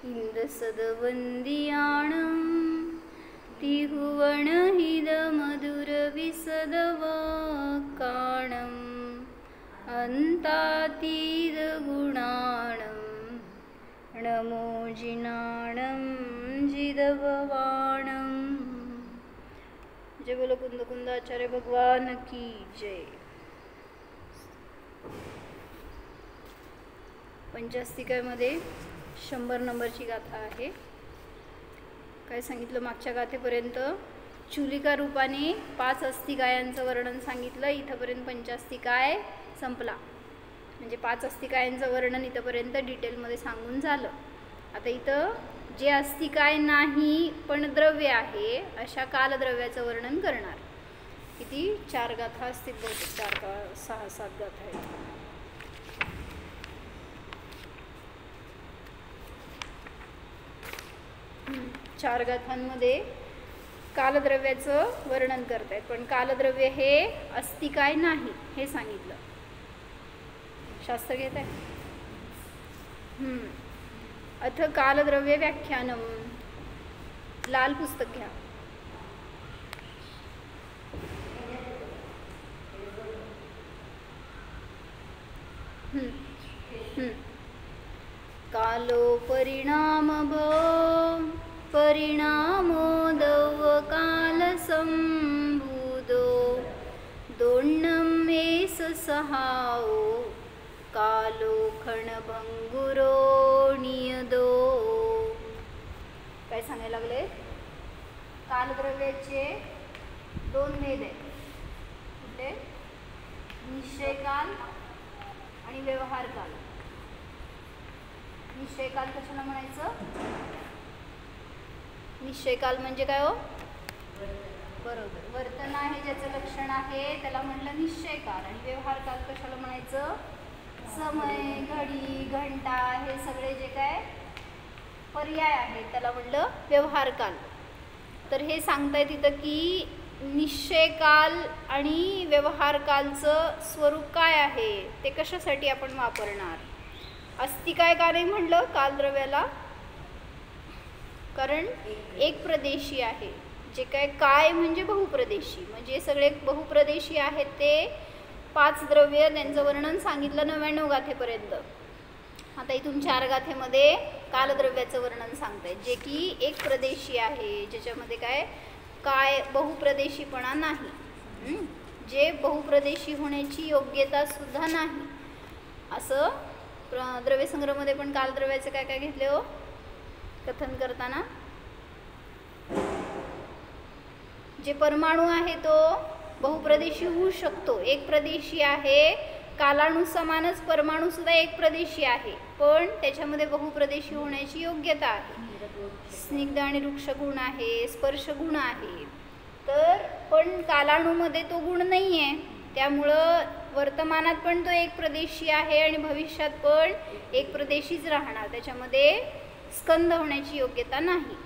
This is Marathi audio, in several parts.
इंद्रसदवंदियाणं तिहुवणहिदमधुरविसदवाक्काणम् अन्तातीतगुणाणं नमो जिनाणं जिदभवाणं। जय बोलो कुंद कुंदाचार्य भगवान की जय। पंचास्तिकामध्ये 100 नंबरची गाथा आहे। काय सांगितलं मागच्या गाथेपर्यंत? चुलिका रूपाने 5 अस्तिकायांचं वर्णन सांगितलं। इथपर्यंत पंचास्तिकाय संपला, म्हणजे 5 अस्तिकायांचं वर्णन इथपर्यंत डिटेलमध्ये सांगून झालं। आता इथं जे अस्तिकाय नाही पण द्रव्य आहे अशा कालद्रव्याचं वर्णन करणार। किती 4 गाथा असतील, बहुतेक 4 का 6-7 गाथा आहेत। 4 गाथांमध्ये कालद्रव्याचं वर्णन करतायत, पण कालद्रव्य हे अस्तिकाय नाही हे सांगितलं। शास्त्र घेत आहे। अथ कालद्रव्य व्याख्यानम, लाल पुस्तक घ्या। कालो परिणामोदवकालसंभूतो दोण्णं एष सहाओ कालो खणभंगुरो नियदो। काय सांगायला लागले? कालद्रव्याचे 2 भेद आहेत। कुठले? निश्चयकाल आणि व्यवहार काल। निश्चयकाल कशाला म्हणायचं? निश्चयकाल म्हणजे काय हो? बरोबर, वर्तन आहे ज्याचं लक्षण आहे त्याला म्हणलं निश्चयकाल। आणि व्यवहार काल कशाला म्हणायचं? समय, घडी, घंटा हे सगळे जे काय पर्याय आहेत त्याला म्हणलं व्यवहार काल। तर हे सांगताय तिथं की निश्चयकाल आणि व्यवहार कालचं स्वरूप काय आहे, ते कशासाठी आपण वापरणार? अस्तिकाय का नाही म्हणलं कालद्रव्याला? कारण एक प्रदेशी आहे। जे काय म्हणजे बहुप्रदेशी, म्हणजे सगळे बहुप्रदेशी आहेत ते 5 द्रव्य, त्यांचं वर्णन सांगितलं 99 गाथेपर्यंत। आता इथून 4 गाथेमध्ये कालद्रव्याचं वर्णन सांगतायत, जे की एक प्रदेशी आहे, ज्याच्यामध्ये काय बहुप्रदेशीपणा नाही, जे बहुप्रदेशी होण्याची योग्यता सुद्धा नाही। असं द्रव्यसंग्रहमध्ये पण कालद्रव्याचं काय काय घेतले हो कथन करताना? जे परमाणू आहे तो बहुप्रदेशी होऊ शकतो, एक प्रदेशी आहे। कालानुसमानच परमाणू सुद्धा एक प्रदेशी आहे, पण त्याच्यामध्ये बहुप्रदेशी होण्याची योग्यता आहे। स्निग्ध आणि रुक्ष गुण आहे, स्पर्श गुण आहे, तर पण कालाणूमध्ये तो गुण नाही आहे। त्यामुळं वर्तमानात पण तो एक प्रदेशी आहे आणि भविष्यात पण एक प्रदेशीच राहणार, त्याच्यामध्ये स्कंद होण्याची योग्यता नाही।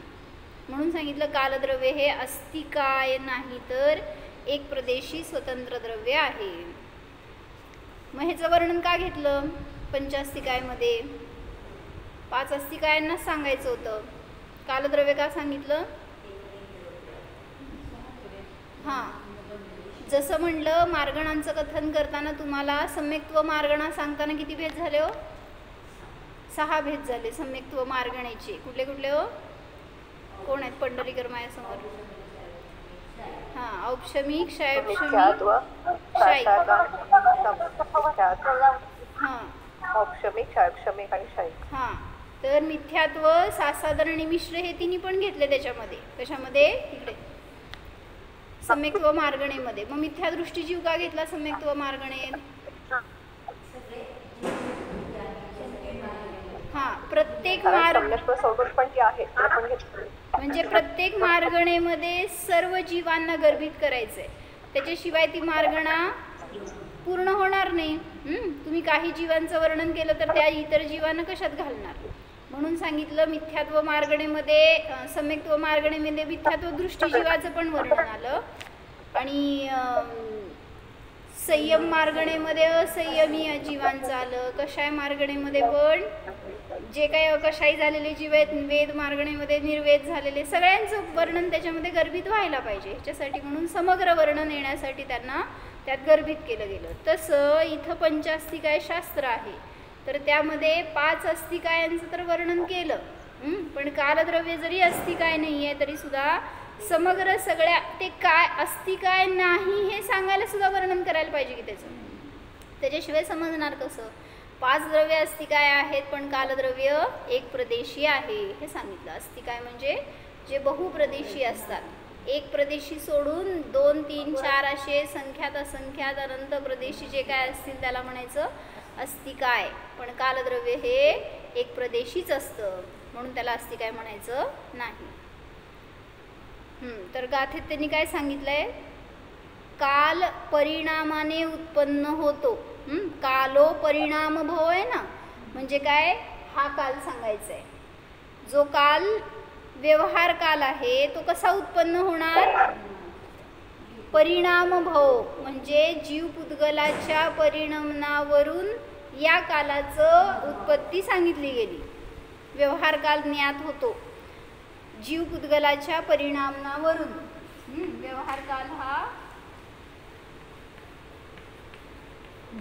म्हणून सांगितलं कालद्रव्य हे अस्तिकाय नाही तर एक प्रदेशी स्वतंत्र द्रव्य आहे। मग ह्याचं वर्णन का घेतलं पंचास्तिकायमध्ये? 5 अस्तिकायांना सांगायचं होतं, कालद्रव्य का सांगितलं? जसं म्हणलं मार्गणांचं कथन करताना तुम्हाला सम्यक्त्व मार्गणा सांगताना किती भेद झाले हो? 6 भेद झाले सम्यक्त्व मार्गणेचे। कुठले कुठले हो? कोण आहेत? पंढरीकर माझ्यासमोर। औपशमिक, क्षयपशमिक, शायिक। औपशमिक, क्षयपशमिक आणि शायिक। तर मिथ्यात्व, सासाधारण आणि मिश्र हे तिन्ही पण घेतले त्याच्यामध्ये। कशामध्ये? इकडे सम्यक्त्व मार्गणेमध्ये। मग मिथ्यादृष्टी जीव का घेतला सम्यक्त्व मार्गणे? प्रत्येक म्हणजे प्रत्येक मार्गणेमध्ये सर्व जीवांना गर्भित करायचंय, त्याच्याशिवाय ती मार्गणा पूर्ण होणार नाही। तुम्ही काही जीवांचं वर्णन केलं तर त्या इतर जीवांना कशात घालणार? म्हणून सांगितलं मिथ्यात्व मार्गणेमध्ये, सम्यक्त्व मार्गणेमध्ये मिथ्यात्व दृष्टी जीवाचं पण वर्णन आलं आणि संयम मार्गणेमध्ये असंयमी अजीवांचं आलं, कषाय मार्गणेमध्ये पण जे काही अकषायी झालेले जीव आहेत, वेद मार्गणेमध्ये निर्वेद झालेले, सगळ्यांचं वर्णन त्याच्यामध्ये गर्भित व्हायला पाहिजे. ह्याच्यासाठी म्हणून समग्र वर्णन येण्यासाठी त्यांना त्यात गर्भित केलं गेलं. तसं इथं पंचास्तिकाय शास्त्र आहे, तर त्यामध्ये 5 अस्तिकायांचं तर वर्णन केलं, पण कालद्रव्य जरी अस्तिकाय नाही आहे तरी सुद्धा समग्र सगळ्या ते काय अस्तिकाय नाही हे सांगायला सुद्धा वर्णन करायला पाहिजे की त्याच्याशिवाय समजणार कसं. 5 द्रव्य अस्तिकाय आहेत पण कालद्रव्य एक प्रदेशी आहे हे सांगितलं. अस्तिकाय म्हणजे जे बहुप्रदेशी असतात, एक प्रदेशी सोडून 2, 3, 4 असे संख्यात असंख्यात अनंत प्रदेशी जे काय असतील त्याला म्हणायचं अस्तिकाय. पण कालद्रव्य हे एक प्रदेशीच असतं म्हणून त्याला अस्तिकाय म्हणायचं नाही. तर गाथेत त्यांनी काय सांगितलंय, काल परिणामाने उत्पन्न होतो. कालो परिणाम भव आहे ना, म्हणजे काय, हा काल सांगायचा आहे. जो काल व्यवहार काल आहे तो कसा उत्पन्न होणार, परिणाम भव म्हणजे जीव पुद्गलाच्या परिणामावरून या कालाचं उत्पत्ती सांगितली गेली. व्यवहार काल ज्ञात होतो जीव पुद्गलाच्या परिणामावरून. व्यवहार काल हा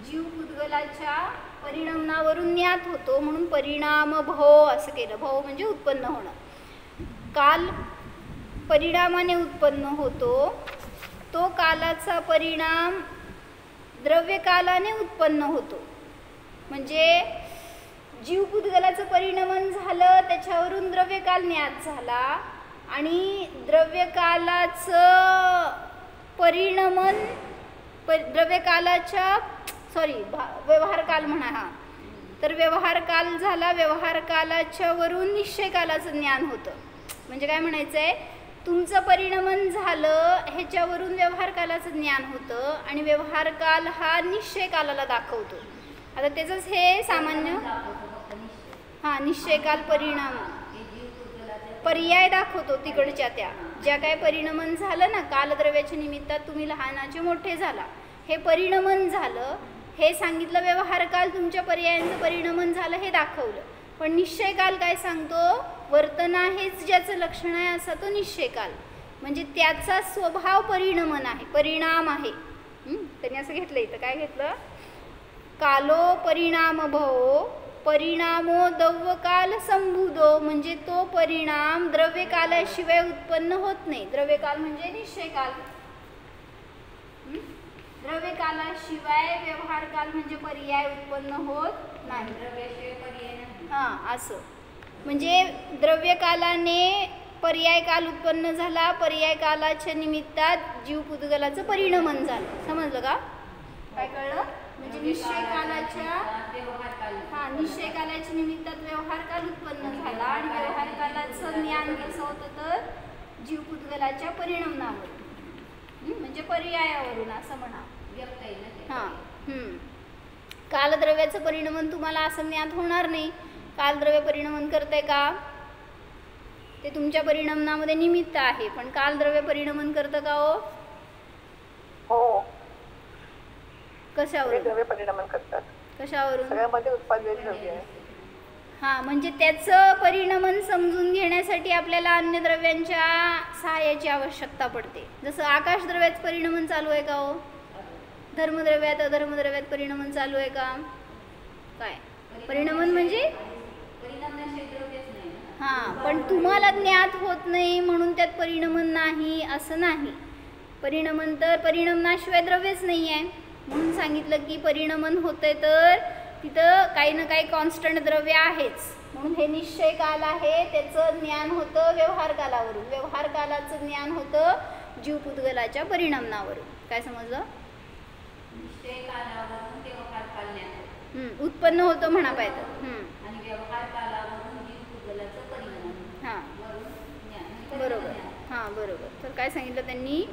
जीव पुद्गलाच्या परिणामावरून ज्ञात होतो म्हणून परिणाम भव असं केलं. भव म्हणजे उत्पन्न होणं. काल परिणामाने उत्पन्न होतो, तो कालाचा परिणाम द्रव्यकालाने उत्पन्न होतो. म्हणजे जीव पुद्गलाचं परिणमन झालं, त्याच्यावरून द्रव्यकाल ज्ञात झाला आणि द्रव्यकालाचं परिणमन द्रव्यकालाच्या व्यवहार काल म्हणा, हा तर व्यवहार काल झाला. व्यवहार कालाच्या वरून निश्चय कालाचं ज्ञान होतं. म्हणजे काय म्हणायचं आहे, तुमचं परिणमन झालं ह्याच्यावरून व्यवहार कालाचं ज्ञान होतं आणि व्यवहार काल हा निश्चय कालाला दाखवतो. आता त्याचंच हे सामान्य निश्चय काल परिणाम पर्याय दाखवतो. तिकडच्या त्या ज्या काय परिणमन झालं ना, कालद्रव्याच्या निमित्तात तुम्ही लहानाचे मोठे झाला, हे परिणमन झालं हे सांगितलं. व्यवहार काल तुमच्या पर्यायांचं परिणमन झालं हे दाखवलं. पण निश्चय काल काय सांगतो, वर्तन हेच ज्याचं लक्षण आहे असा तो निश्चय काल, म्हणजे त्याचा स्वभाव परिणमन आहे, परिणाम आहे. त्यांनी असं घेतलं, इथं काय घेतलं, कालो परिणाम भव परिणामो दव्यकाल संभूदो, म्हणजे तो परिणाम द्रव्यकालाशिवाय उत्पन्न होत नाही. द्रव्यकाल म्हणजे निश्चय काल, द्रव्यकालाशिवाय व्यवहार काल म्हणजे पर्याय उत्पन्न होत नाही. असं म्हणजे द्रव्यकालाने पर्याय काल उत्पन्न झाला, पर्याय कालाच्या निमित्तात जीव पुद्गलाचं परिणमन झालं. समजलं का, काय कळलं, म्हणजे निश्चय कालाच्या निश्चय कालाच्या निमित्तात व्यवहार काल उत्पन्न झाला आणि व्यवहार कालाचं ज्ञान कसं होतं तर जीव पुद्गलाच्या परिणामावरून, म्हणजे पर्यायावरून असं म्हणा. कालद्रव्याचं परिणमन तुम्हाला असं ज्ञात होणार नाही. कालद्रव्य परिणमन करतंय का, ते तुमच्या परिणामामध्ये निमित्त आहे, पण कालद्रव्य परिणमन करतं का हो? कशावरून द्रव्य परिणमन करतात, कशावरून, सगळ्यामध्ये उत्पादित द्रव्य आहे. म्हणजे त्याचं परिणमन समजून घेण्यासाठी आपल्याला अन्य द्रव्यांच्या सहाय्याची आवश्यकता पडते. जसं आकाशद्रव्याचं परिणमन चालू आहे का हो, धर्मद्रव्यात अधर्मद्रव्यात परिणमन चालू आहे का, काय परिणमन म्हणजे पण तुम्हाला ज्ञात होत नाही म्हणून त्यात परिणमन नाही असं नाही. परिणमन तर परिणमनाशिवाय द्रव्यच नाही आहे म्हणून सांगितलं की परिणमन होतंय तर तिथं काही ना काही कॉन्स्टंट द्रव्य आहेच. म्हणून हे निश्चय काल आहे, त्याचं ज्ञान होतं व्यवहार कालावरून. व्यवहार कालाचं ज्ञान होतं जीव पुद्गलाच्या परिणामावरून. काय समजलं, निश्चय कालावरून व्यवहार काल ज्ञान उत्पन्न होतं म्हणा पाहिजे. आणि व्यवहार कालावरून जीव पुद्गलाचं परिणाम. बरोबर, बरोबर. तर काय सांगितलं त्यांनी,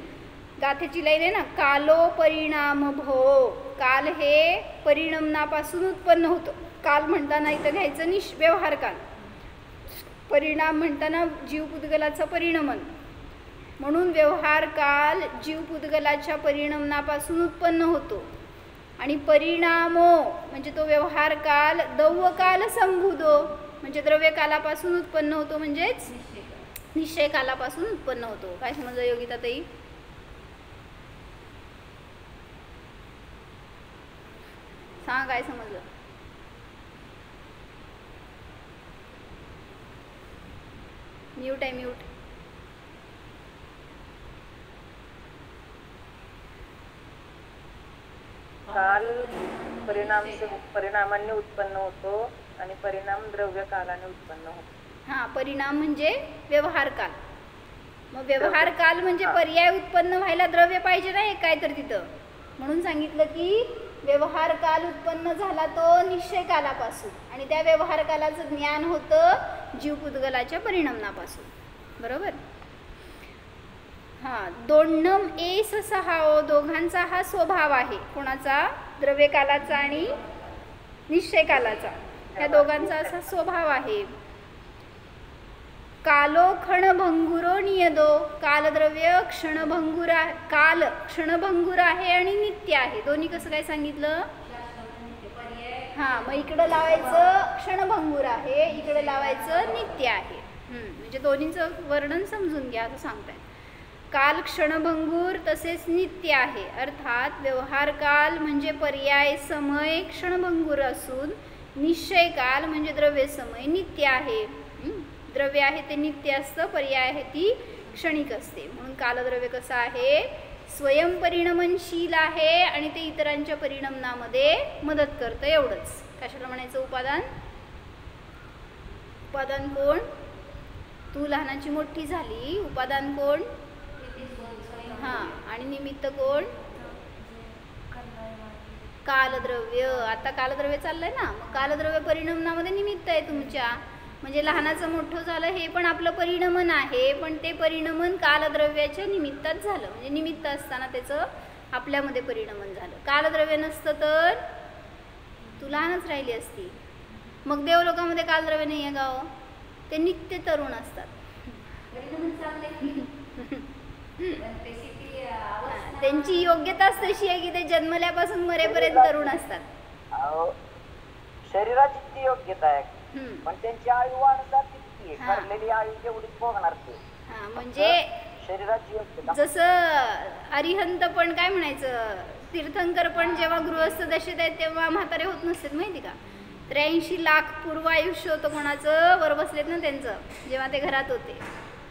गाथेची लाईन आहे ना, कालो परिणाम भो, काल हे परिणामापासून उत्पन्न होतं. काल म्हणताना इथं घ्यायचं व्यवहार काल, परिणाम म्हणताना जीव पुद्गलाचं परिणमन, म्हणून व्यवहार काल जीव पुद्गलाच्या परिणामापासून उत्पन्न होतो. आणि परिणामो म्हणजे तो व्यवहार काल, दौव काल संभूतो म्हणजे द्रव्य कालापासून उत्पन्न होतो, म्हणजेच निश्चय कालापासून उत्पन्न होतो. काय समजलं योगिता ताई? सांगा काय समजलं? म्यूट आहे, म्यूट. काल परिणामांनी उत्पन्न होतो आणि परिणाम द्रव्य कालाने उत्पन्न होतो. हा, परिणाम म्हणजे व्यवहार काल. मग व्यवहार काल म्हणजे पर्याय उत्पन्न व्हायला द्रव्य पाहिजे नाही काय तर तिथं, म्हणून सांगितलं की व्यवहार काल उत्पन्न झाला तो निश्चय कालापासून आणि त्या व्यवहार कालाचं ज्ञान होतं जीवपुद्गलाच्या परिणामापासून. बरोबर. हां, दोन्नम एस सहा दोघांचा हा स्वभाव आहे. कोणाचा? द्रव्य कालाचा आणि निश्चय कालाचा. ह्या दोघांचा असा स्वभाव आहे. कालो क्षणभंगुरो नियदो, कालद्रव्य क्षणभंगुर, काल क्षणभंगुर आहे आणि नित्य आहे. दोन्ही कसं काय सांगितलं? हां, मग इकडं लावायचं क्षणभंगुर आहे, इकडे लावायचं नित्य आहे. म्हणजे दोन्हीचं वर्णन समजून घ्या असं सांगताय. काल क्षणभंगूर तसेच नित्य आहे, अर्थात व्यवहार काल म्हणजे पर्याय समय क्षणभंगूर असून निश्चय काल म्हणजे द्रव्य समय नित्य आहे. द्रव्य आहे ते नित्य असतं, पर्याय आहे ती क्षणिक असते. म्हणून कालद्रव्य कसं आहे? स्वयंपरिणमनशील आहे आणि ते इतरांच्या परिणमनामध्ये मदत करतं. एवढंच. कशाला म्हणायचं उपादान? उपादान कोण? तू लहानाची मोठी झाली, उपादान कोण? हां, आणि निमित्त कोण? कालद्रव्य. आता कालद्रव्य चाललंय ना, मग कालद्रव्य परिणमनामध्ये निमित्त आहे तुमच्या. म्हणजे लहानाचं मोठं झालं हे पण आपलं परिणमन आहे, पण ते परिणमन कालद्रव्याच्या निमित्तात झालं. म्हणजे निमित्त असताना त्याचं आपल्यामध्ये परिणमन झालं. कालद्रव्य नसतं तर तू लहानच राहिली असती. मग देवलोकामध्ये कालद्रव्य नाही आहे गाव, ते नित्य तरुण असतात. त्यांची योग्यताच तशी आहे की ते जन्मल्यापासून मरेपर्यंत तरुण असतात. शरीराची ती योग्यता आहे, पण त्यांची आयु वाढतात तितकी ठरलेली आयु जेवढीच भोगणार ते. म्हणजे शरीराची योग्यता. जसं अरिहंत पण काय म्हणायचं, तीर्थंकर पण जेव्हा गृहस्थ दशेत आहेत तेव्हा म्हातारे होत नसतात, माहिती का? 83 लाख पूर्व आयुष्य होतं कोणाचं, वर बसलेत ना त्यांचं, जेव्हा ते घरात होते.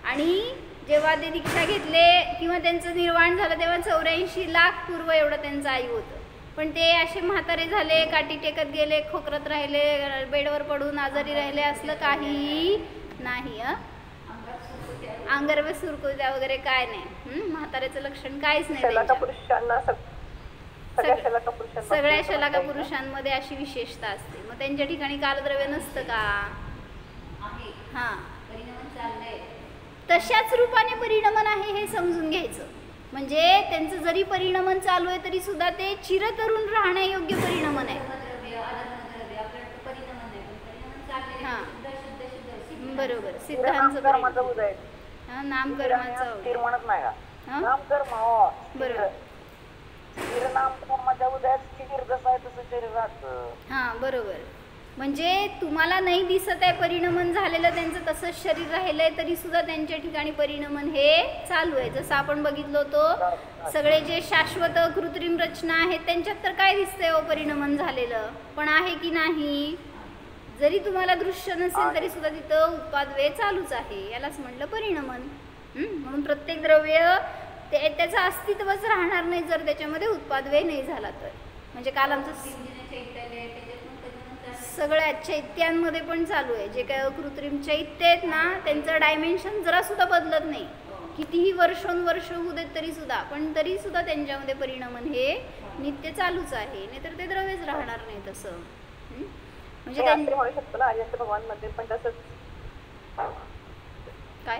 आणि जेव्हा ते दीक्षा घेतले किंवा त्यांचं निर्वाण झालं तेव्हा 84 लाख पूर्व एवढं त्यांचं आयु होतं. पण ते असे म्हातारे झाले, काठी टेकत गेले, खोकरत राहिले, बेडवर पडून आजारी राहिले, असलं काही नाही. अंगावर सुरकुत्या वगैरे काय नाही. म्हाताऱ्याचं लक्षण काहीच नाही. सगळ्या शलाका पुरुषांमध्ये अशी विशेषता असते. मग त्यांच्या ठिकाणी कालद्रव्य नसतं का? हां, तशाच रूपाने परिणमन आहे हे समजून घ्यायचं. म्हणजे त्यांचं जरी परिणमन चालू आहे तरी सुद्धा ते चिरतरुण राहण्यायोग्य परिणमन आहे. हां, बरोबर. सिद्धांत नामकर्माचा बरोबर. हां, बरोबर. म्हणजे तुम्हाला नाही दिसत आहे परिणमन झालेलं त्यांचं, तसंच शरीर राहिलं आहे तरी सुद्धा त्यांच्या ठिकाणी परिणमन हे चालू आहे. जसं आपण बघितलं होतं, सगळे जे शाश्वत कृत्रिम रचना आहेत त्यांच्यात तर काय दिसतंय हो परिणमन झालेलं, पण आहे की नाही? जरी तुम्हाला दृश्य नसेल तरी सुद्धा तिथं उत्पादव्यय चालूच आहे. यालाच म्हटलं परिणमन. म्हणून प्रत्येक द्रव्य त्याचं अस्तित्वच राहणार नाही जर त्याच्यामध्ये उत्पादव्यय नाही झाला तर. म्हणजे काल आमचं सगळ्या चैत्यांमध्ये पण चालू आहे. जे काय कृत्रिम चैत्य आहेत ना, त्यांचं डायमेन्शन जरा सुद्धा बदलत नाही. कितीही वर्षोनवर्ष होऊ देत तरी सुद्धा, पण तरी सुद्धा त्यांच्यामध्ये परिणमन हे नित्य चालूच आहे, नाहीतर ते द्रव्यच राहणार नाही तसं. म्हणजे भगवान मध्ये पण तसंच काय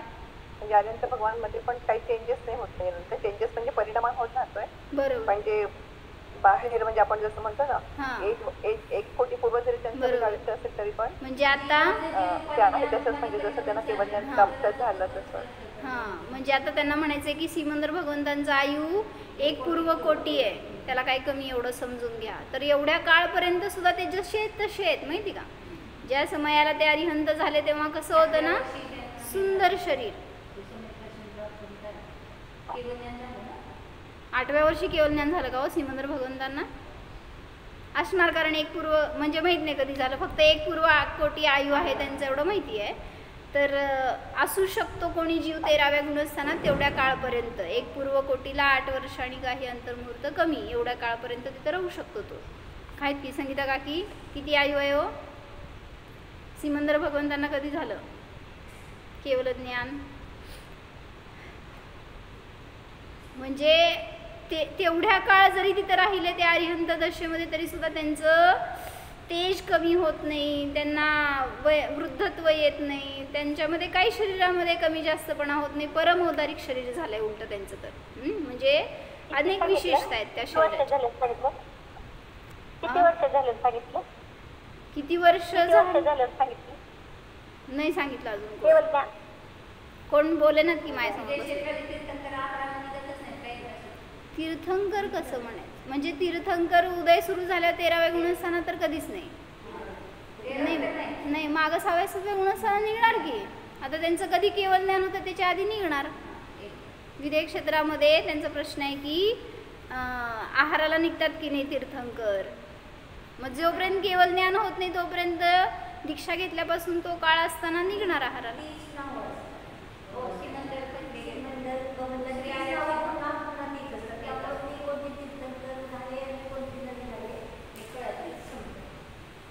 म्हणजे आर्यंत भगवान मध्ये पण काही चेंजेस नाही होत नाही. चेंजेस म्हणजे परिणाम होत राहतोय. बरोबर. म्हणजे बाहेर म्हणजे आपण जसं म्हणतो हा. ना एक कोटी पूर्व जरी त्यांचं बरोबर. आयुष्य असेल तरी पण म्हणजे आता ते आहे तसंच, म्हणजे जसं त्यांना केवळ ज्ञान प्राप्त झालं तसं. म्हणजे आता त्यांना म्हणायचं की सिमंदर भगवंतांचं आयु 1 पूर्व कोटी आहे, त्याला काय कमी एवढं समजून घ्या. तर एवढ्या काळपर्यंत सुद्धा ते जसे आहेत तसे आहेत, माहिती का. ज्या समयाला ते अरिहंत झाले तेव्हा कसं होतं ना, सुंदर शरीर. 8व्या वर्षी केवळ ज्ञान झालं का हो सिमंदर भगवंतांना? असणार, कारण 1 पूर्व म्हणजे माहीत नाही कधी झालं, फक्त 1 पूर्व कोटी आयु आहे त्यांचं एवढं माहिती आहे. तर असू शकतो कोणी जीव 13व्या गुणस्थानात तेवढ्या काळपर्यंत. 1 पूर्व कोटीला 8 वर्ष आणि काही अंतर्मुहूर्त कमी, एवढ्या काळपर्यंत तिथं राहू शकतो तो. काय की संगीता काकी किती आयु आहे हो सिमंदर भगवंतांना? कधी झालं केवल ज्ञान? म्हणजे तेवढ्या काळ जरी तिथं राहिले ते अरिहंत दशेमध्ये तरी सुद्धा त्यांचं तेज कमी होत नाही, त्यांना वृद्धत्व येत नाही, त्यांच्यामध्ये काही शरीरामध्ये कमी जास्तपणा होत नाही. परमौदारिक शरीर झालंय उलट त्यांचं. तर म्हणजे अनेक विशेषता आहेत त्या शरीराच्या. किती वर्ष झालं सांगितलं? किती वर्ष झालं सांगितलं? नाही सांगितलं अजून. कोण बोले ना की माझ्यासमोर तीर्थंकर कसं म्हणायचं? म्हणजे तीर्थंकर उदय सुरू झाल्या 13व्या गुणस्थानात तर कधीच नाही मागं 6व्या गुणस्थानात निघणार की. आता त्यांचं कधी केवळ ज्ञान होतं त्याच्या आधी निघणार. विदेह क्षेत्रामध्ये त्यांचा प्रश्न आहे की आहाराला निघतात की नाही तीर्थंकर. मग जोपर्यंत केवळ ज्ञान होत नाही तोपर्यंत दीक्षा घेतल्यापासून तो काळ असताना निघणार आहाराला.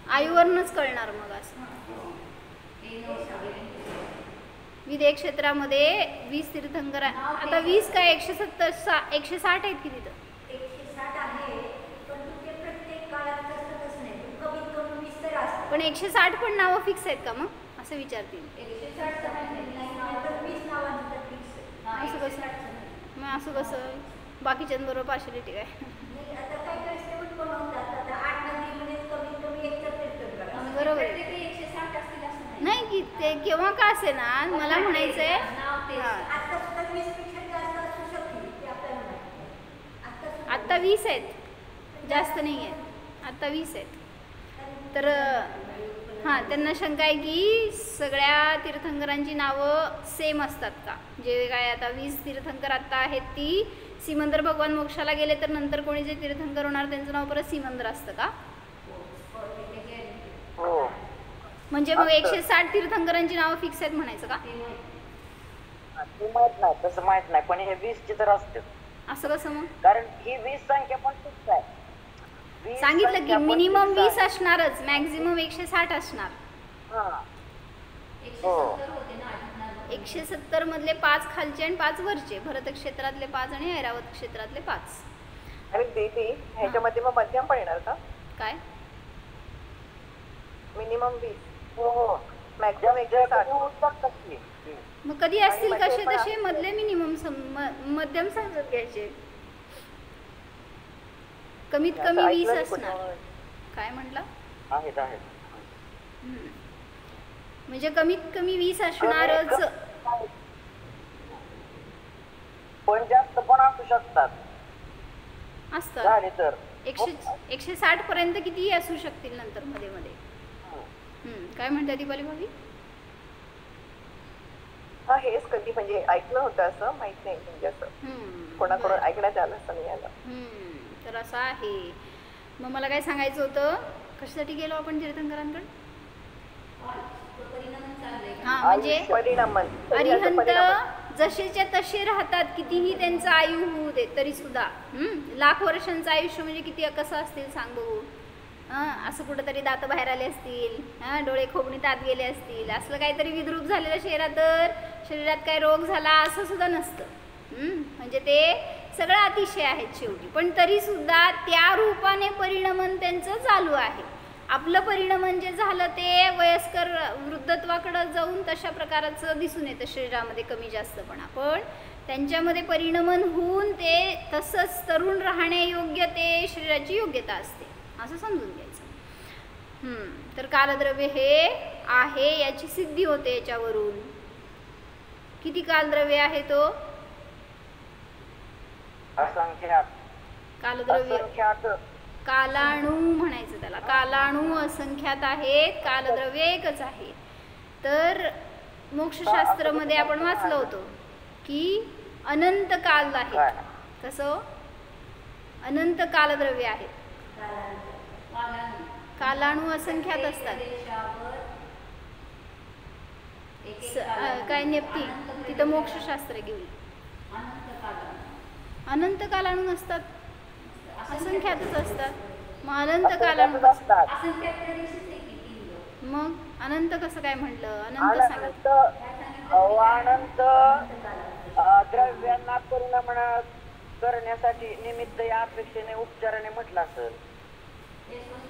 आयुवरूनच कळणार मग असं. विदेह क्षेत्रामध्ये 20 तीर्थंकर. आता 20 काय 170 160 आहेत की तिथं? 160 आहे, पण तुझे प्रत्येक काळात तसं नाही, कमीत कमी 20 तर असतात. पण 160 पण नावं फिक्स आहेत का मग असं विचारतील? 160 तर 20 नावांचं फिक्स आहे. असं कसं? मग असं कसं बाकीच्यांबरोबर पार्शलिटी काय? आता काय काय सेवट पण होतात. आता 8 नदीमध्ये कमीत कमी 1 तर तीर्थंकर असतात. बरोबर आहे. 160 असतील असं नाही की ते केव्हा का असे ना, मला म्हणायचंय आता सुद्धा 20 पेक्षा जास्त असू शकते ते आपल्याला माहिती. आत्ता 20 आहेत, जास्त नाही आहेत, आत्ता 20 आहेत. तर त्यांना शंका आहे की सगळ्या तीर्थंकरांची नावं सेम असतात का? जे काय आता 20 तीर्थंकर आत्ता आहेत ती सिमंदर भगवान मोक्षाला गेले तर नंतर कोणी जे तीर्थंकर होणार त्यांचं नाव परत सिमंदर असतं का? म्हणजे मग 160 तीर्थंकरांची नावं फिक्स आहेत म्हणायचं का? माहित नाही, तसं माहित नाही, पण हे 20 ची तर असते. असं कसं मग? कारण ही 20 संख्या पण फिक्स आहे. सांगितलं की मिनिमम 20 असणारच, मॅक्झिमम 160 असणार. 170 मधले 5 खालचे आणि 5 वरचे, भरत क्षेत्रातले 5 आणि ऐरावत क्षेत्रातले 5. आणि दीदी ह्याच्यामध्ये मग मध्यम पण येणार का? काय मिनिमम 20? हो, मॅक्झिमम 160. मग कधी असतील कसे तसे मधले मिनिमम मध्यम समजून घ्यायचे. कमीत कमी 20 असणार. काय म्हटलं? आहेत. म्हणजे कमीत कमी 20 असणारच. पण जास्त पण असू शकतात. असतात झाले तर 160 पर्यंत कितीही असू शकतील नंतर मध्ये मध्ये. काय म्हणतात दीपाली भाभी? हेच कधी म्हणजे ऐकलं होतं, असं माहित नाही म्हणजे असं कोणाकडून ऐकण्यात आलं असं नाही आलं. तर असं आहे. मग मला काय सांगायचं होतं, कशासाठी गेलो आपण तीर्थंकरांकडे? म्हणजे अरिहंत जसेच्या तसे राहतात, कितीही त्यांचं आयु होऊ दे तरी सुद्धा. लाख वर्षांचं आयुष्य म्हणजे किती कसं असतील सांग बघू. असं कुठंतरी दात बाहेर आले असतील, डोळे खोबणीत आत गेले असतील, असलं काहीतरी विद्रूप झालेलं शरीरात काय रोग झाला असं सुद्धा नसतं. म्हणजे ते सगळं अतिशय आहेत शेवटी, पण तरी सुद्धा त्या रूपाने परिणमन त्यांचं चालू आहे. आपलं परिणमन जे झालं ते वयस्कर वृद्धत्वाकडं जाऊन तशा प्रकारचं दिसून येतं शरीरामध्ये कमी जास्तपणा, पण त्यांच्यामध्ये परिणमन होऊन ते तसंच तरुण राहण्यायोग्य ते शरीराची योग्यता असते असं समजून घ्यायचं. तर कालद्रव्य हे आहे याची सिद्धी होते याच्यावरून. किती कालद्रव्य आहे तो? असंख्यात. कालद्रव्य कालाणू म्हणायचं त्याला. कालाणू असंख्यात आहेत, कालद्रव्य एकच आहे. तर मोक्षशास्त्रामध्ये आपण वाचलं होतं की अनंत काल आहेत. कसं? अनंत कालद्रव्य आहेत. कालाणू असंख्यात असतात. काय नेपती तिथं मोक्षशास्त्र घेऊन अनंत कालाणू नसतात, असंख्यातच असतात. मग अनंत कालाणू असतात. मग अनंत कसं काय म्हटलं? अनंत सांगितलं. अनंत द्रव्यांना परिणाम करण्यासाठी निमित्त या अपेक्षेने उपचाराने म्हटलं असेल.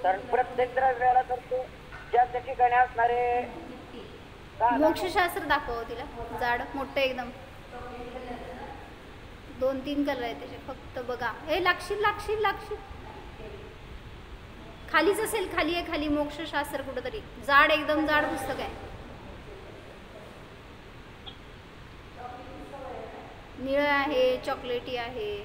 तर प्रत्येक द्रव्याला तर ते ज्या त्या ठिकाणी असणारे मोक्षशास्त्र दाखव तिला. जाड मोठं एकदम 2-3 कलर आहे त्याचे, फक्त बघा. हे लागशील लागशील लागशील खालीच असेल, खाली आहे खाली मोक्षशास्त्र कुठंतरी. जाड एकदम जाड पुस्तक आहे. निळं आहे, चॉकलेटी आहे.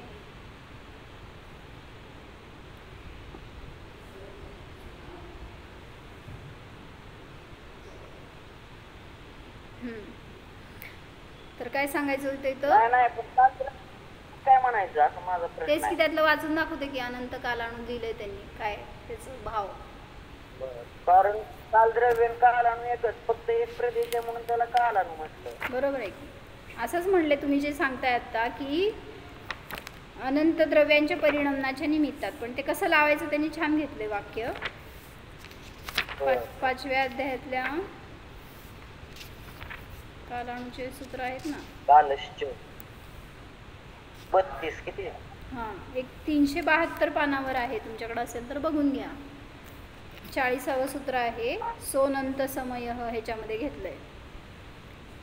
तर काय सांगायचं होतं इथं? काय म्हणायचं असं माझा प्रश्न. तेच की त्यातलं वाचून दाखवते की अनंत कालाणू दिलंय त्यांनी, काय त्याचा भाव. कारण कालद्रव्य कालाणू एकच, फक्त एक प्रदेश आहे म्हणून त्याला कालाणू म्हटलं. बरोबर आहे की. असंच म्हणले तुम्ही जे सांगताय आता की अनंत द्रव्यांच्या परिणमनाच्या निमित्तात. पण ते कसं लावायचं त्यांनी छान घेतले वाक्य. 5व्या अध्यायातल्या कालाणूचे सूत्र आहेत ना. कालश्च 32 किती? हां, एक 372 पानावर आहे. तुमच्याकडे असेल तर बघून घ्या. 40वं सूत्र आहे. सोनंत समय ह्याच्यामध्ये घेतलंय.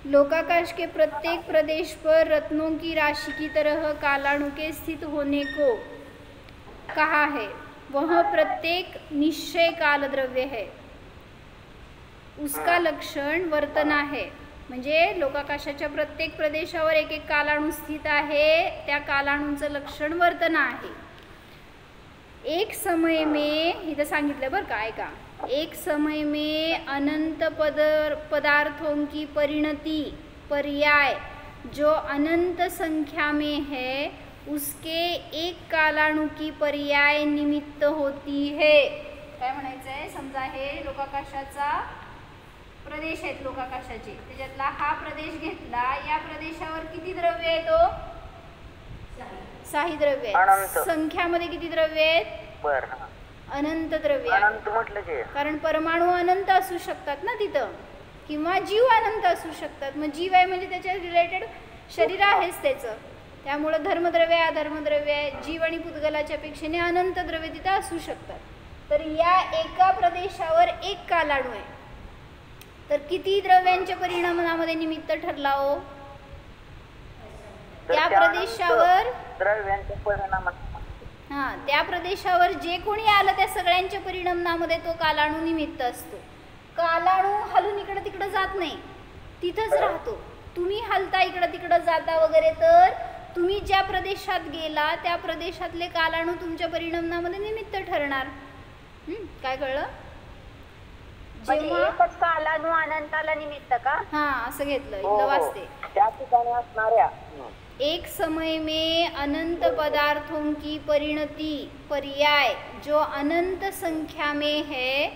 लोकाकाश के प्रत्येक प्रदेश पर रत्नों की राशि की तरह कालाणु के स्थित होने को कहा है. वह प्रत्येक निश्चय कालद्रव्य है. उसका लक्षण वर्तना है. म्हणजे लोकाकाशाच्या प्रत्येक प्रदेशावर एक एक कालाणू स्थित आहे. त्या कालाणूंचं लक्षण वर्तना आहे. एक समय में इथं सांगितलं बरं का, ऐका. एक समय में अनंत पदार्थों की परिणति पर्याय जो अनंत संख्या में है उसके एक कालाणु की पर्याय निमित्त होती है. काय म्हणायचं आहे? समजा हे लोकाकाशाचा प्रदेश आहेत लोकाकाशाचे. त्याच्यातला हा प्रदेश घेतला. या प्रदेशावर किती द्रव्य आहे? तो 6 द्रव्य आहेत. संख्यामध्ये किती द्रव्य आहेत? अनंत द्रव्य. अनंत म्हटलं की कारण परमाणू अनंत असू शकतात ना तिथं, किंवा जीव अनंत असू शकतात. मग जीव आहे म्हणजे त्याच्या रिलेटेड शरीर आहेच त्याचं. त्यामुळं धर्मद्रव्य अधर्मद्रव्य आहे. जीव आणि पुद्गलाच्या पेक्षेने अनंत द्रव्य तिथं असू शकतात. तर या एका प्रदेशावर एक कालाणू आहे. तर किती द्रव्यांच्या परिणामामध्ये निमित्त ठरला हो? त्या प्रदेशावर द्रव्यांच्या परिणामात त्या प्रदेशावर जे कोणी आलं त्या सगळ्यांच्या परिणामामध्ये तो कालाणू निमित्त असतो. कालाणू हलून इकडं तिकडं जात नाही, तिथंच राहतो. तुम्ही हलता इकडं तिकडं जाता वगैरे, तर तुम्ही ज्या प्रदेशात गेला त्या प्रदेशातले कालाणू तुमच्या परिणामामध्ये निमित्त ठरणार. काय कळलं? जेव्हा कालाणू अनंताला निमित्त का? हां, असं घेतलं. इथलं वाचते. त्या ठिकाणी असणाऱ्या एक समय में अनंत पदार्थों की परिणति पर्याय जो अनंत संख्या में है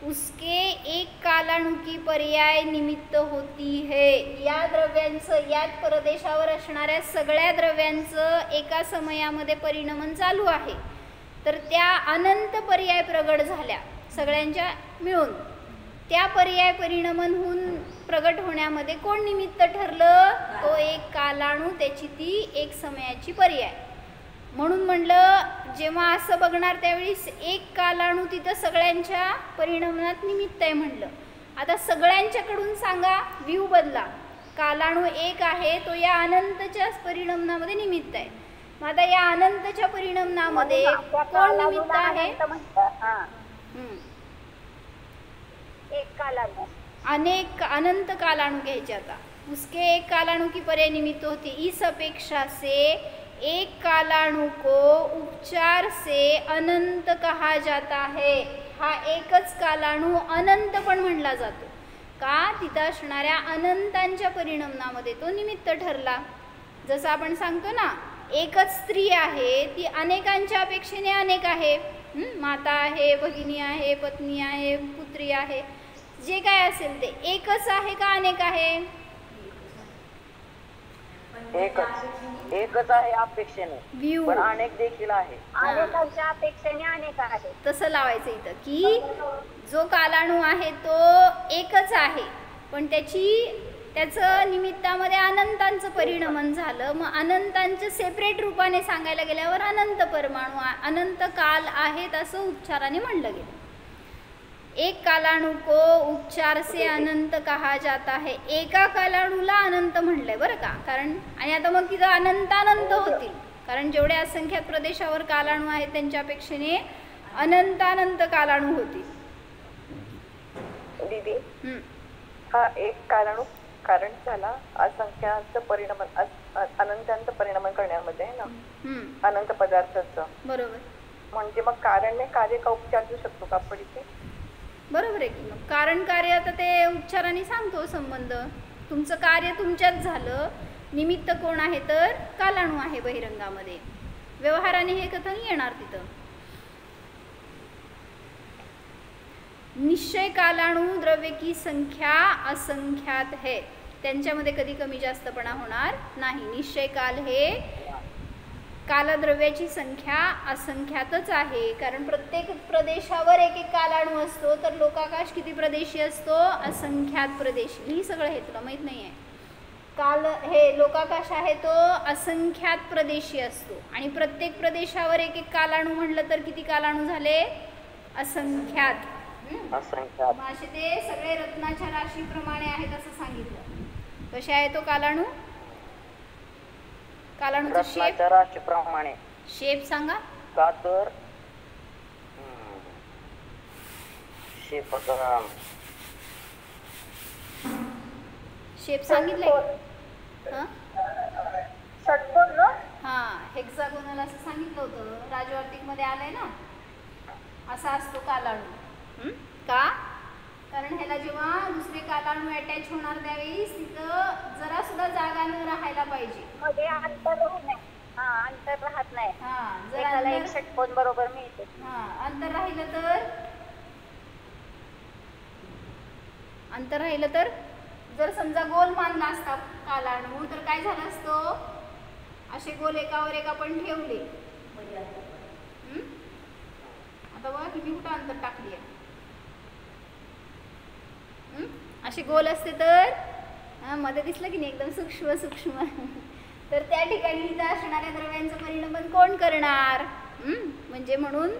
उसके एक कालाणु की पर्याय निमित्त होती है. या द्रव्यांचं, याच प्रदेशावर असणाऱ्या सगळ्या द्रव्यांचं एका समयामध्ये परिणमन चालू आहे. तर त्या अनंत पर्याय प्रगट झाल्या सगळ्यांच्या मिळून. त्या पर्याय परिणमन होऊन प्रगट होण्यामध्ये कोण निमित्त ठरलं? तो एक कालाणू, त्याची ती एक समयाची पर्याय. म्हणून म्हणलं जेव्हा असं बघणार त्यावेळी एक कालाणू तिथं सगळ्यांच्या परिणामात निमित्त आहे म्हणलं. आता सगळ्यांच्याकडून सांगा, व्ह्यू बदला. कालाणू एक आहे तो या अनंतच्याच परिणामामध्ये निमित्त आहे. मग आता या अनंतच्या परिणामामध्ये कोण निमित्त आहे? एक कालाणू, अनेक अनंत कालाणू घ्यायचे. आता उसके एक कालाणू की पर्याय निमित्त होती. इस अपेक्षा से एक कालाणू को उपचार से अनंत कहा जाता है. हा एकच कालाणू अनंत पण म्हणला जातो का? तिथं असणाऱ्या अनंतांच्या परिणामामध्ये तो निमित्त ठरला. जसं आपण सांगतो ना, एकच स्त्री आहे ती अनेकांच्या अपेक्षेने अनेक आहे. माता आहे, भगिनी आहे, पत्नी आहे, पुत्री आहे, जे काय असेल ते एकच आहे का अनेक आहे? एकच आहे अपेक्षेने, व्ह्यू पण अनेक देखील आहे. अनेकांच्या अपेक्षेने अनेक आहे. तसं लावायचं इथं की जो कालाणू आहे तो एकच आहे पण त्याचं निमित्तामध्ये अनंतांचं परिणमन झालं. मग अनंतांचं सेपरेट रूपाने सांगायला गेल्यावर अनंत परमाणू, अनंत काल आहेत असं उपचाराने म्हणलं गेलं. एक कालाणू को उपचार से अनंत कहा जाता है. एका कालाणूला अनंत म्हणलंय बरं का. कारण आणि आता मग तिथं अनंतानंत होतील, कारण जेवढे असंख्यात प्रदेशावर कालाणू आहेत त्यांच्या अपेक्षेने अनंतानंत कालाणू होतील. दीदी, हा एक कालाणू कारण झाला असंख्यात परिणाम अनंतांत परिणाम करण्यामध्ये ना, अनंत पदार्थाचं. बरोबर. म्हणजे मग कारणने कार्य का उपचार देऊ शकतो का आपण इथे? बरोबर आहे की. मग कारण कार्य आता ते उपचाराने सांगतो संबंध. तुमचं कार्य तुमच्यात झालं, निमित्त कोण आहे तर कालाणू आहे बहिरंगामध्ये. व्यवहाराने हे कथन येणार तिथं. निश्चय कालाणू द्रव्य की संख्या असंख्यात है. त्यांच्यामध्ये कधी कमी जास्तपणा होणार नाही. निश्चय काल हे कालद्रव्याची संख्या असंख्यातच आहे. कारण प्रत्येक प्रदेशावर एक एक कालाणू असतो, तर लोकाकाश किती प्रदेशी असतो? असंख्यात प्रदेशी. ही सगळं हे तुला माहीत नाही आहे. काल हे लोकाकाश आहे तो असंख्यात प्रदेशी असतो आणि प्रत्येक प्रदेशावर एक एक कालाणू म्हणलं तर किती कालाणू झाले? असंख्यात. असे ते सगळे रत्नाच्या राशीप्रमाणे आहेत असं सांगितलं. कसे आहे तो कालाणू? कालाणूचा शेप राशीप्रमाणे. शेप सांगा. का तर शेप सांगितलंय. षटकोन ना? हा, हेक्सागोनल असं सांगितलं होतं. राजवार्तिक मध्ये आलंय ना, असा असतो कालाणू. का? कारण ह्याला जेव्हा दुसरे कालाणू अटॅच होणार त्यावेळेस तिथं जरा सुद्धा जागा न राहायला पाहिजे, मध्ये अंतर राहू नये. अंतर राहत नाही. जर एक षटकोन बरोबर मिळते. अंतर राहिलं तर जर समजा गोल मानला असता कालाणू तर काय झालं असतो? असे गोल एकावर एक आपण ठेवले. आता बघा किती कुठं अंतर टाकली आहे. असे गोल असते तर मध्ये दिसलं की नाही एकदम सूक्ष्म सूक्ष्म, तर त्या ठिकाणी इथं असणाऱ्या द्रव्यांचं परिणाम कोण करणार? म्हणजे म्हणून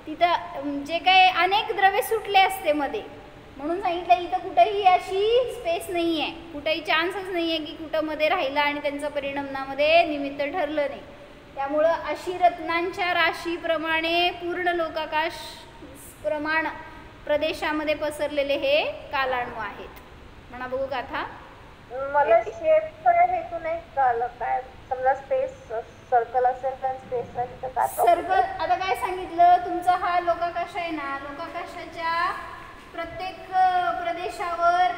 तिथं जे काही अनेक द्रव्य सुटले असते मध्ये, म्हणून सांगितलं इथं कुठेही अशी स्पेस नाही आहे, कुठेही चान्सच नाही आहे की कुठं मध्ये राहिला आणि त्यांचं परिणामामध्ये निमित्त ठरलं नाही. त्यामुळं अशी रत्नांच्या राशीप्रमाणे पूर्ण लोकाकाश प्रमाण प्रदेशामध्ये पसरलेले हे कालाणू आहेत. म्हणा बघू गाथा. मला शेप हेतू नाही कळलं. काय समजा स्पेस सर्कल असेल तर स्पेस सर्कल. आता काय सांगितलं, तुमचा हा लोकाकाश आहे ना, लोकाकाशाच्या प्रत्येक प्रदेशावर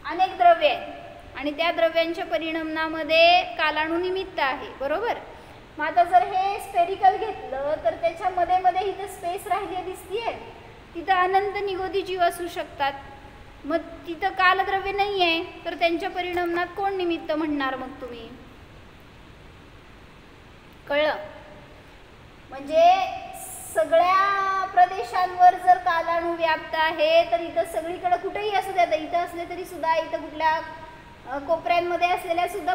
अनेक द्रव्य आहेत आणि त्या द्रव्यांच्या परिणामामध्ये कालाणू निमित्त आहे. बरोबर. मग आता जर हे स्पेरिकल घेतलं तर त्याच्या मध्ये मध्ये इथं स्पेस राहिली दिसतीये, तिथं अनंत निगोदी जीव असू शकतात. मग तिथं कालद्रव्य नाही आहे तर त्यांच्या परिणामात कोण निमित्त म्हणणार मग तुम्ही? कळलं? म्हणजे सगळ्या प्रदेशांवर जर कालाणू व्याप्त आहे तर इथं सगळीकडे कुठेही असू द्या, इथं असले तरी सुद्धा इथं कुठल्या कोपऱ्यांमध्ये असलेल्या सुद्धा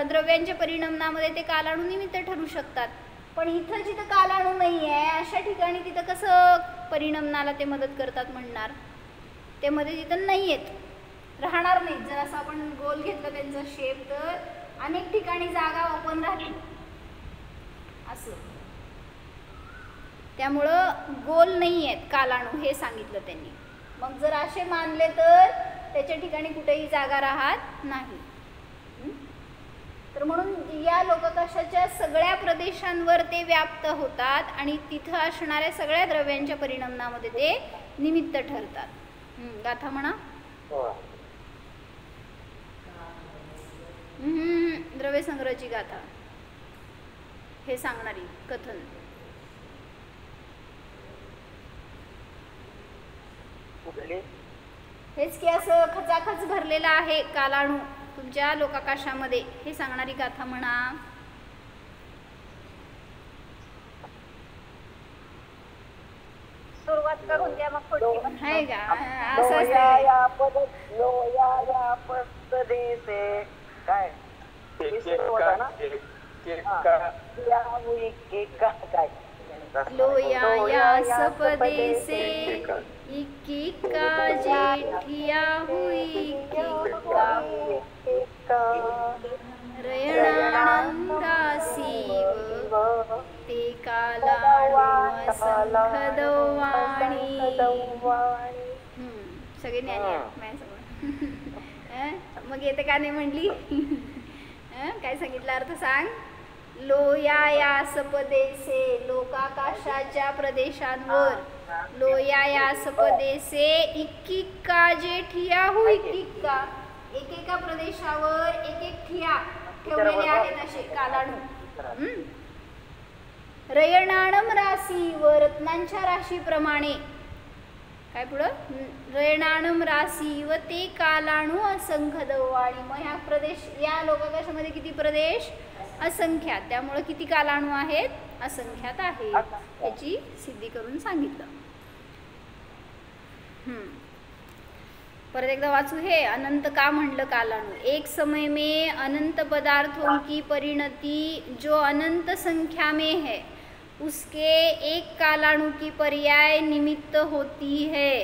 द्रव्यांच्या परिणमनामध्ये ते कालाणू निमित्त ठरू शकतात. पण इथं जिथं कालाणू नाही आहे अशा ठिकाणी तिथं कसं परिणमनाला ते मदत करतात म्हणणार? ते मध्ये तिथं नाही आहेत, राहणार नाहीत. जर असं आपण गोल घेतलं त्यांचा शेप तर अनेक ठिकाणी जागा ओपन राहतील असं. त्यामुळं गोल नाही आहेत कालाणू हे सांगितलं त्यांनी. मग जर असे मानले तर त्याच्या ठिकाणी कुठेही जागा राहत नाही. तर म्हणून या लोककाशाच्या सगळ्या प्रदेशांवर ते व्याप्त होतात आणि तिथं असणाऱ्या सगळ्या द्रव्यांच्या परिणमनामध्ये ते निमित्त ठरतात. गाथा म्हणा. द्रव्य संग्रहाची गाथा हे सांगणारी कथन. हेच की असं खचाखच भरलेला आहे कालाणू तुमच्या लोकाकाशामध्ये हे सांगणारी गाथा म्हणा. सुरुवात करून द्या मग पुढची. आहे का असं असतं. काय लोया सपदे से इक्किका जेठिया हुई रयणानं रासीव ते कालाणू असंखदवाणी. सगळे ज्ञानी माझ्यासमोर. मग येते का नाही म्हणली? काय सांगितलं अर्थ सांग. लोया या सपदेसे लोकाकाशाच्या प्रदेशांवर लोया या सपदेसे इक्किका जेठिया हु इक्किका एकेका प्रदेशावर एक एक ठिया ठेवलेले आहेत असे कालाणू. रयणाणम राशी व रत्नांच्या राशीप्रमाणे काय पुढं रयणाणम राशी व ते कालाणू असंख्य दवाणी. मग ह्या प्रदेश या लोकाकाशामध्ये किती प्रदेश? असंख्यात. त्यामुळे किती कालाणू आहेत? असंख्यात आहेत. याची सिद्धी करून सांगितलं. परत एकदा वाचू हे. अनंत का म्हणलं कालाणू? एक समय में अनंत पदार्थों की परिणति जो अनंत संख्या में है उसके एक कालाणु की पर्याय निमित्त होती है.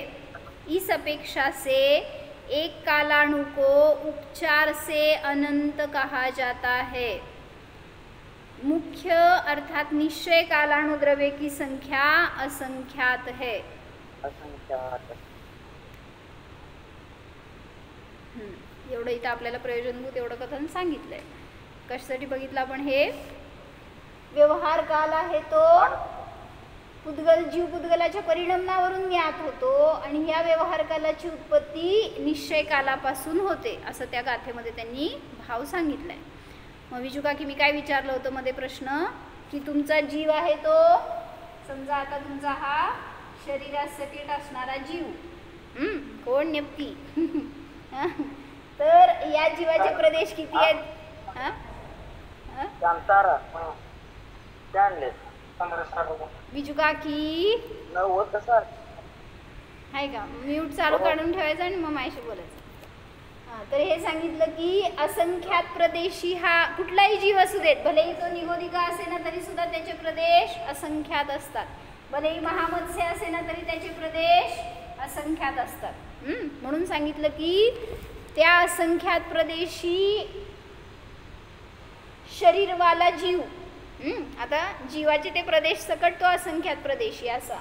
इस अपेक्षा से एक कालाणु को उपचार से अनंत कहा जाता है. मुख्य अर्थात निश्चय कालाणु द्रव्य की संख्या असंख्यात है. एवढं इथं आपल्याला प्रयोजनभूत एवढं कथन सांगितलंय. कशासाठी बघितलं आपण हे? व्यवहार काल आहे तो पुद्गल जीव पुद्गलाच्या परिणमनावरून ज्ञात होतो आणि या व्यवहार कालाची उत्पत्ती निश्चय कालापासून होते असं त्या गाथेमध्ये त्यांनी भाव सांगितलाय. मग विजू काकी मी काय विचारलं होतं मध्ये प्रश्न की तुमचा जीव आहे तो समजा आता तुमचा हा शरीरात सकट असणारा जीव कोण नेमकी तर या जीवाचे प्रदेश किती आहेत? बिजू काकी आहे का? म्यूट चालू काढून ठेवायचं आणि मग माझ्याशी बोलायचं. तर हे सांगितलं की असंख्यात प्रदेशी हा कुठलाही जीव असू देत, भलेही तो निगोदिका असे ना तरी सुद्धा त्याचे प्रदेश असंख्यात असतात. भलेही महामत्स्य असे ना तरी त्याचे प्रदेश असंख्यात असतात. म्हणून सांगितलं की त्या असंख्यात प्रदेशी शरीरवाला जीव आता जीवाचे ते प्रदेश सकट तो असंख्यात प्रदेशी असा.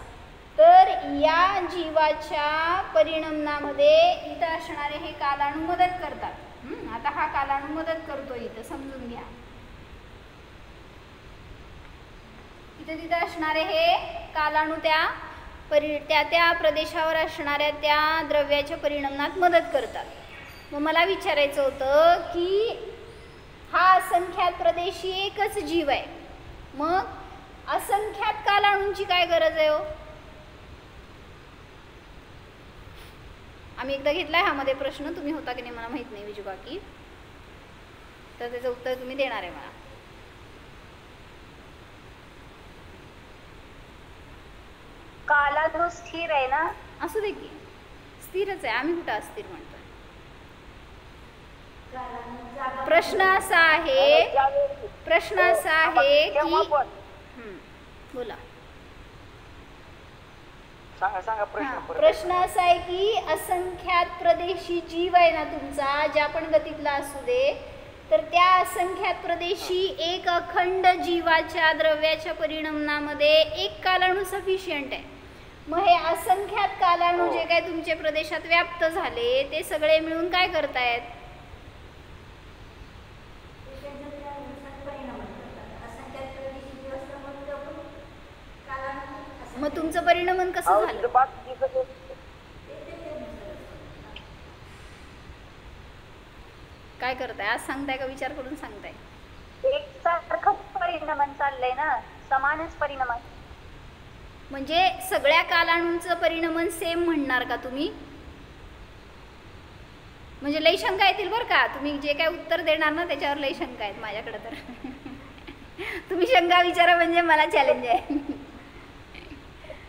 तर या जीवाच्या परिणमनामध्ये इथं असणारे हे कालाणू मदत करतात. आता हा कालाणू मदत करतो इथं समजून घ्या. इथं तिथं असणारे हे कालाणू त्या प्रदेशावर असणाऱ्या त्या द्रव्याच्या परिणमनात मदत करतात. मग मला विचारायचं होतं की हा असंख्यात प्रदेशी एकच जीव आहे, मग असंख्यात कालाणूंची काय गरज आहे हो? आम्ही एकदा घेतलाय ह्यामध्ये प्रश्न, तुम्ही होता की नाही मला माहित नाही विजू काकी, तर त्याचं उत्तर तुम्ही देणार आहे मला. कालाणू स्थिर आहे ना? असू दे की स्थिरच आहे, आम्ही कुठं अस्थिर म्हणतोय. प्रश्न असा आहे की बोला. सांगा प्रश्न असा आहे की असंख्यात प्रदेशी जीव आहे ना तुमचा, ज्या पण गतीतला असू दे, तर त्या असंख्यात प्रदेशी एक अखंड जीवाच्या द्रव्याच्या परिणामामध्ये एक कालाणू सफिशियंट आहे. मग हे असंख्यात कालाणू जे काय तुमच्या प्रदेशात व्याप्त झाले ते सगळे मिळून काय करतायत? मग तुमचं परिणामन कसं झालं? काय करताय आज? सांगताय का विचार करून सांगताय? एकसारखं परिणामन चाललंय ना, समानच परिणामन. म्हणजे सगळ्या कालाणूंचं परिणामन सेम म्हणणार का तुम्ही? म्हणजे लई शंका येतील बरं का, तुम्ही जे काय उत्तर देणार ना त्याच्यावर लई शंका आहेत माझ्याकडे. तर तुम्ही शंका विचारा म्हणजे मला चॅलेंज आहे.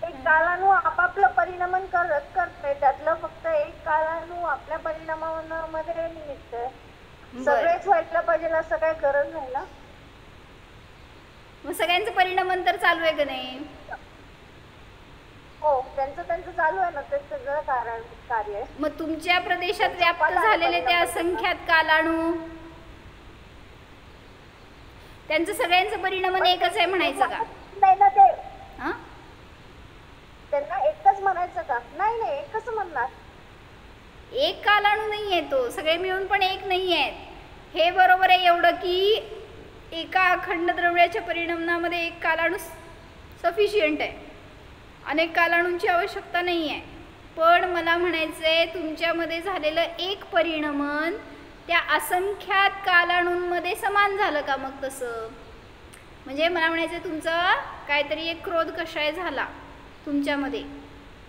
एक कालाणू आपापलं परिणामन करते, त्यातलं फक्त एक कालाणू आपल्या परिणामामध्ये निमित्त आहे. सगळेच व्हायला पाहिजे असं काही गरज नाही ना. मग सगळ्यांचं परिणामन तर चालू आहे का नाही? हो, त्यांचं चालू आहे ना, ते सगळं कार्य आहे. मग तुमच्या प्रदेशात व्याप्त झालेले ते असंख्यात कालाणू, त्यांचं सगळ्यांचं परिणामन एकच आहे म्हणायचं का? नाही ना, ते हा त्यांना एकच म्हणायचं का? नाही नाही, एकच म्हणणार. एक कालाणू नाही आहे तो, सगळे मिळून पण एक नाही आहेत. हे बरोबर आहे एवढं की एका अखंड द्रव्याच्या परिणामामध्ये एक कालाणू सफिशियंट आहे, अनेक कालाणूंची आवश्यकता नाही आहे. पण मला म्हणायचं आहे तुमच्यामध्ये झालेलं एक परिणामन त्या असंख्यात कालाणूंमध्ये समान झालं का? मग तसं म्हणजे मला म्हणायचं तुमचा काहीतरी एक क्रोध कषाय झाला तुमच्यामध्ये,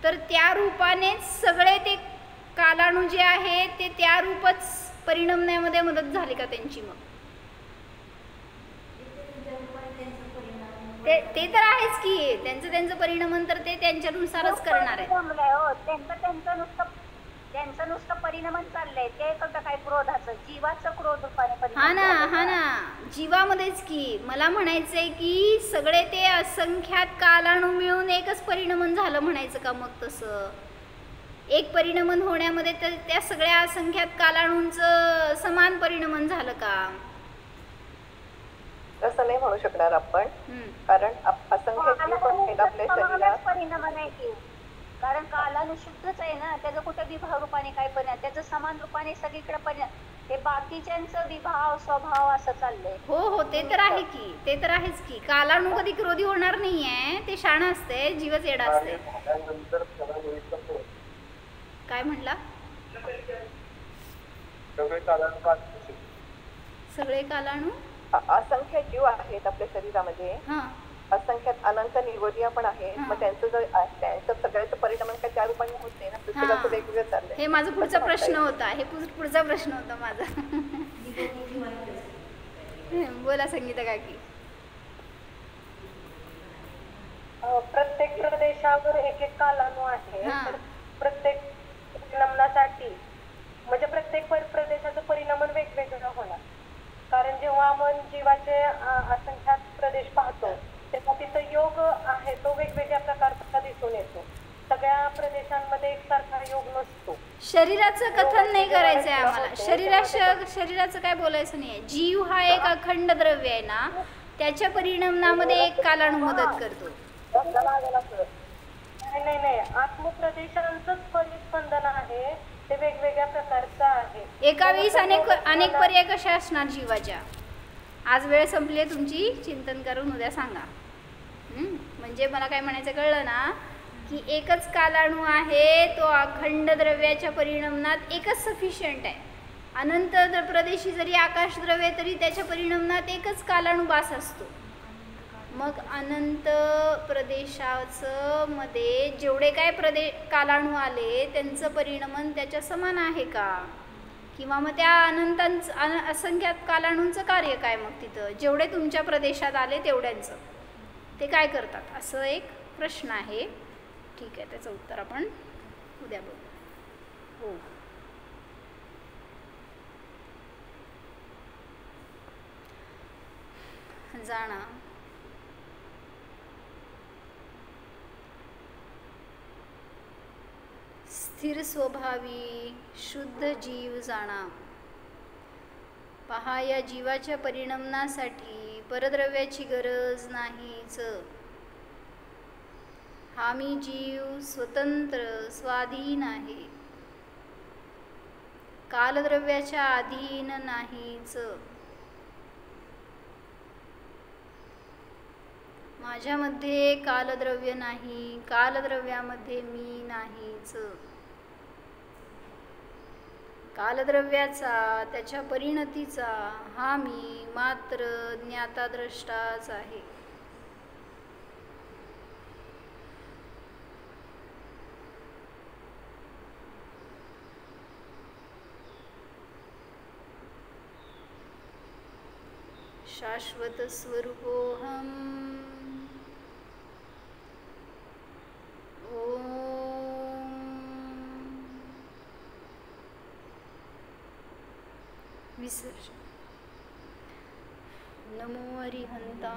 तर त्या रूपानेच सगळे ते कालाणू जे आहे ते त्या रूपच परिणमण्यामध्ये मदत झाली का त्यांची? मग ते तर आहेच की, त्यांचं परिणामन तर ते त्यांच्यानुसारच करणार आहे. त्यांचं नुसतं परिणामन चाललंय, ते फक्त काय क्रोधाचं, जीवाचं क्रोध रूपाने. हा ना, जीवामध्येच की. मला म्हणायचंय की सगळे ते असंख्यात कालाणू मिळून एकच परिणामन झालं म्हणायचं का? मग तसं एक परिणामन होण्यामध्ये तर त्या सगळ्या असंख्यात कालाणूंचं समान परिणामन झालं का? तसं नाही म्हणू शकणार आपण, कारण असंख्यात जीव आहेत आपल्या शरीरात. परिणामन आहे की, कारण कालाणू शुद्धच आहे ना, त्याचं कुठं विभाव रूपाने काय परिणाम, त्याचं समान रूपाने सगळीकडे परिणाम. हे बाकीच्यांचं विभाव स्वभाव असं चाललंय. हो, ते तर आहे की, ते तर आहेच की. कालाणू कधी क्रोधी होणार नाहीये, ते शाणं असते, जीवच येडा असते. काय म्हणला? सगळे कालाणू असंख्य जीव आहेत आपल्या शरीरामध्ये, असंख्यात अनंत निर्गोदिया पण आहे. मग त्यांचं सगळ्याचं परिणाम काय त्या रूपाने होत नाही ना, प्रत्येकाचं वेगवेगळं चाललंय. हे माझा पुढचा प्रश्न होता, पुढचा प्रश्न होता माझा. बोला संगीता काकी. प्रत्येक प्रदेशावर एक एक कालाणू आहे. प्रत्येक परिणामासाठी म्हणजे प्रत्येक प्रदेशाचं परिणामन वेगवेगळं होणार. कारण जेव्हा आपण जीवाचे असंख्यात प्रदेश पाहतो तेव्हा तिथं योग आहे तो वेगवेगळ्या प्रकारचा दिसून येतो. सगळ्या प्रदेशांमध्ये एकसारखा योग नसतो. शरीराचं कथन नाही करायचंय आम्हाला, शरीराचं काय बोलायचं नाहीये. जीव हा एक अखंड द्रव्य आहे ना, त्याच्या परिणामामध्ये एक कालाणू मदत करतो. नाही, आत्मप्रदेशांचंच परिस्पंदन आहे, ते वेगवेगळ्या प्रकारचं आहे. एका वेळेस अनेक पर्याय कशा असणार जीवाच्या? आज वेळ संपली आहे तुमची, चिंतन करून उद्या सांगा. म्हणजे मला काय म्हणायचं कळलं ना, की एकच कालाणू आहे, तो अखंड द्रव्याच्या परिणामात एकच सफिशियंट आहे. अनंत प्रदेशी जरी आकाश द्रव्य तरी त्याच्या परिणामात एकच कालाणू बास असतो. मग अनंत प्रदेशाचं मध्ये जेवढे काय कालाणू आले त्यांचं परिणामन त्याच्या समान आहे का? किंवा मग त्या असंख्यात कालाणूंचं कार्य काय? मग तिथं जेवढे तुमच्या प्रदेशात आले तेवढ्यांचं ते काय करतात, असं एक प्रश्न आहे. ठीक आहे, त्याचं उत्तर आपण उद्या बघू. हो. जाणा. स्थिर स्वभावी शुद्ध जीव जाणा. पहा, या जीवाच्या परिणमनासाठी परद्रव्याची गरज नाहीच. हा मी जीव स्वतंत्र स्वाधीन आहे, कालद्रव्याच्या अधीन नाहीच. माझ्यामध्ये कालद्रव्य नाही, कालद्रव्यामध्ये मी नाहीच. कालद्रव्याचा, त्याच्या परिणतीचा हा मी मात्र ज्ञाताद्रष्टाच आहे. शाश्वत स्वरूपोऽहम्. ओम विसर्जन. नमो अरिहंता.